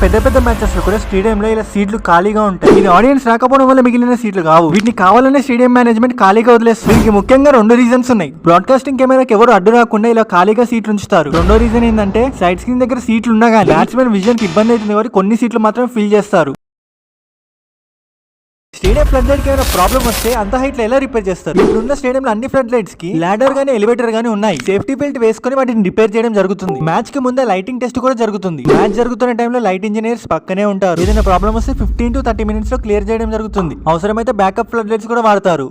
పెద్ద పెద్ద మ్యాచెస్ లో కూడా స్టేడియం లో ఇలా సీట్లు ఖాళీగా ఉంటాయి. ఇది ఆడియన్స్ రాకపోవడం వల్ల మిగిలిన సీట్లు కావు. వీటిని కావాలనే స్టేడియం మేనేజ్మెంట్ ఖాళీగా వదిలేస్తుంది. దీనికి ముఖ్యంగా 2 రీజన్స్ ఉన్నాయి. బ్రాడ్కాస్టింగ్ కెమెరాకి ఎవరు అడ్డు రాకుండా ఇలా ఖాళీగా సీట్లు ఉంచుతారు. రెండో రీజన్ ఏంటంటే సైడ్ స్క్రీన్ దగ్గర సీట్లు ఉన్నా కానీ బ్యాట్స్మెన్ విజన్ కి ఇబ్బంది అవుతుంది కాబట్టి కొన్ని సీట్లు మాత్రమే ఫిల్ చేస్తారు. స్టేడియం ఫ్లడ్ లైట్ కి ఏమైనా ప్రాబ్లం వస్తే అంత హైట్ లో ఎలా రిపేర్ చేస్తారు? ఇప్పుడున్న స్టేడియం లో అన్ని ఫ్లడ్ లైట్స్ కి లాడర్ గానీ ఎలివేటర్ గానీ ఉన్నాయి. సేఫ్టీ బెల్ట్ వేసుకుని వాటిని రిపేర్ చేయడం జరుగుతుంది. మ్యాచ్ కి ముందే లైటింగ్ టెస్ట్ కూడా జరుగుతుంది. మ్యాచ్ జరుగుతున్న టైంలో లైట్ ఇంజనీర్స్ పక్కనే ఉంటారు. ఏదైనా ప్రాబ్లం వస్తే 15 to 30 minutes లో క్లియర్ చేయడం జరుగుతుంది. అవసరమైతే బ్యాకప్ ఫ్లడ్ లైట్స్ కూడా వాడతారు.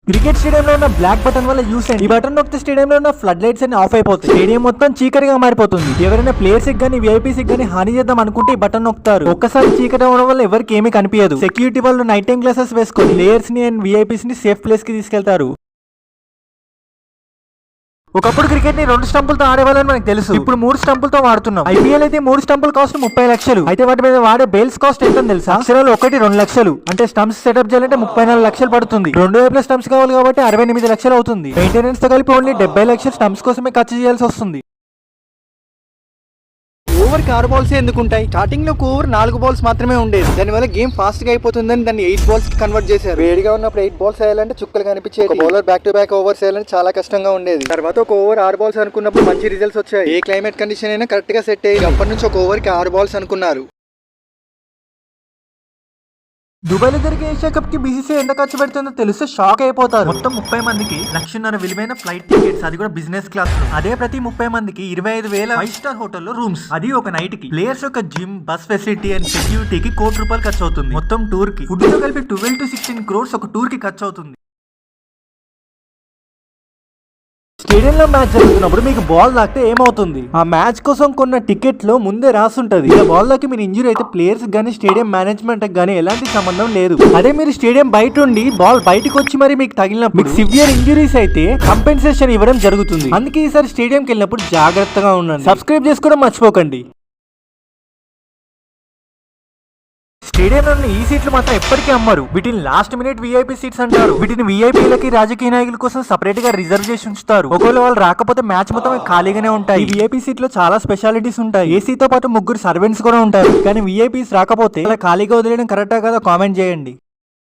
క్రికెట్ స్టేడియంలో ఉన్న బ్లాక్ బటన్ వల్ల యూస్ అయింది. ఈ బటన్ నొక్కితే స్టేడియంలో ఉన్న ఫ్లడ్ లైట్స్ అన్ని ఆఫ్ అయిపోతాయి. స్టేడియం మొత్తం చీకటిగా మారిపోతుంది. ఎవరైనా ప్లేయర్స్ గానీ విఐపీస్ గానీ హాని చేద్దాం అనుకుంటే ఈ బటన్ నొక్కుతారు. ఒక్కసారి చీకటి అవడం వల్ల ఎవరికి ఏమీ కనిపించదు. సెక్యూరిటీ వాళ్ళు నైట్ టైం గ్లాసెస్ వేసుకొని ప్లేయర్స్ ని అండ్ విఐపీస్ ని సేఫ్ ప్లేస్ కి తీసుకెళ్తారు. ఒకప్పుడు క్రికెట్ ని 2 స్టంపులతో ఆడేవాళ్ళని మనకు తెలుసు. ఇప్పుడు 3 స్టంపులతో వాడుతున్నాం. ఐపీఎల్ అయితే 3 స్టంపుల కాస్ట్ 30 లక్షలు. అయితే వాటి మీద వాడే బేల్స్ కాస్ట్ ఎంత తెలుసా? అక్షరాలు 2 లక్షలు. అంటే స్టంప్స్ సెటప్ చేయాలంటే 34 లక్షలు పడుతుంది. 2 వైపుల స్టంప్స్ కావాలి కాబట్టి 68 లక్షలు అవుతుంది. మెయింటెనెన్స్ తో కలిపి ఓన్లీ 70 లక్షలు స్టంప్స్ కోసమే ఖర్చు చేయాల్సి వస్తుంది. ఓవర్ కి 6 బాల్స్ ఎందుకు ఉంటాయి? స్టార్టింగ్ లో ఓవర్ 4 బాల్స్ మాత్రమే ఉండేది. దానివల్ల గేమ్ ఫాస్ట్ గా అయిపోతుందని దాన్ని 8 బాల్స్ కి కన్వర్ట్ చేశారు. వేడిగా ఉన్నప్పుడు 8 బాల్స్ వేయాలంటే చుక్కలు కనిపించేది. Bowler back to back overs వేయాలంటే చాలా కష్టంగా ఉండేది. తర్వాత ఒక ఓవర్ 6 బాల్స్ అనుకున్నప్పుడు మంచి రిజల్ట్స్ వచ్చాయి. ఏ క్లైమేట్ కండిషన్ అయినా కరెక్ట్ గా సెట్ అయ్యి అప్పటి నుంచి ఒక ఓవర్ కి 6 బాల్స్ అనుకున్నారు. దుబాయ్ లో జరిగే ఏషియా కప్ కి బీసీసీ ఎంత ఖర్చు పెడుతుందో తెలిస్తే షాక్ అయిపోతారు. మొత్తం 30 మందికి 1,50,000 విలువైన ఫ్లైట్ టికెట్స్, అది కూడా బిజినెస్ క్లాస్ లో. అదే ప్రతి 30 మందికి 25,000 5-స్టార్ హోటల్లో రూమ్స్, అది ఒక నైట్ కి. ప్లేయర్స్ యొక్క జిమ్, బస్ ఫెసిలిటీ అండ్ సెక్యూరిటీకి ₹1,00,00,000 ఖర్చు అవుతుంది. మొత్తం టూర్ కి ఫుడ్ తో కలిపి 12 to 16 crores ఒక టూర్ కి ఖర్చు అవుతుంది. స్టేడియంలో మ్యాచ్ జరుగుతున్నప్పుడు మీకు బాల్ తాకితే ఏమవుతుంది? ఆ మ్యాచ్ కోసం కొన్న టికెట్ లో ముందే రాసుంటది. ఇలా బాల్ తాకి మీరు ఇంజురీ అయితే ప్లేయర్స్ గానీ స్టేడియం మేనేజ్మెంట్ గానీ ఎలాంటి సంబంధం లేదు. అదే మీరు స్టేడియం బయట ఉండి బాల్ బయటకు వచ్చి మరి మీకు తగిలినప్పుడు సివియర్ ఇంజురీస్ అయితే కంపెన్సేషన్ ఇవ్వడం జరుగుతుంది. అందుకే ఈసారి స్టేడియంకి వెళ్ళినప్పుడు జాగ్రత్తగా ఉండండి. సబ్స్క్రైబ్ చేసుకోవడం మర్చిపోకండి. స్టేడియంలో ఈ సీట్లు మాత్రం ఎప్పటికీ అమ్మరు. వీటిని లాస్ట్ మినిట్ విఐపీ సీట్స్ అంటారు. వీటిని విఐపీలకి, రాజకీయ నాయకుల కోసం సెపరేట్ గా రిజర్వ్ చేసి ఉంచుతారు. ఒకవేళ వాళ్ళు రాకపోతే మ్యాచ్ మొత్తం ఖాళీగానే ఉంటాయి. ఈ విఐపీ సీట్ లో చాలా స్పెషాలిటీస్ ఉంటాయి. ఏసీతో పాటు 3 సర్వెంట్స్ కూడా ఉంటారు. కానీ విఐపీస్ రాకపోతే అలా ఖాళీగా వదిలేయడం కరెక్టా కదా కామెంట్ చేయండి.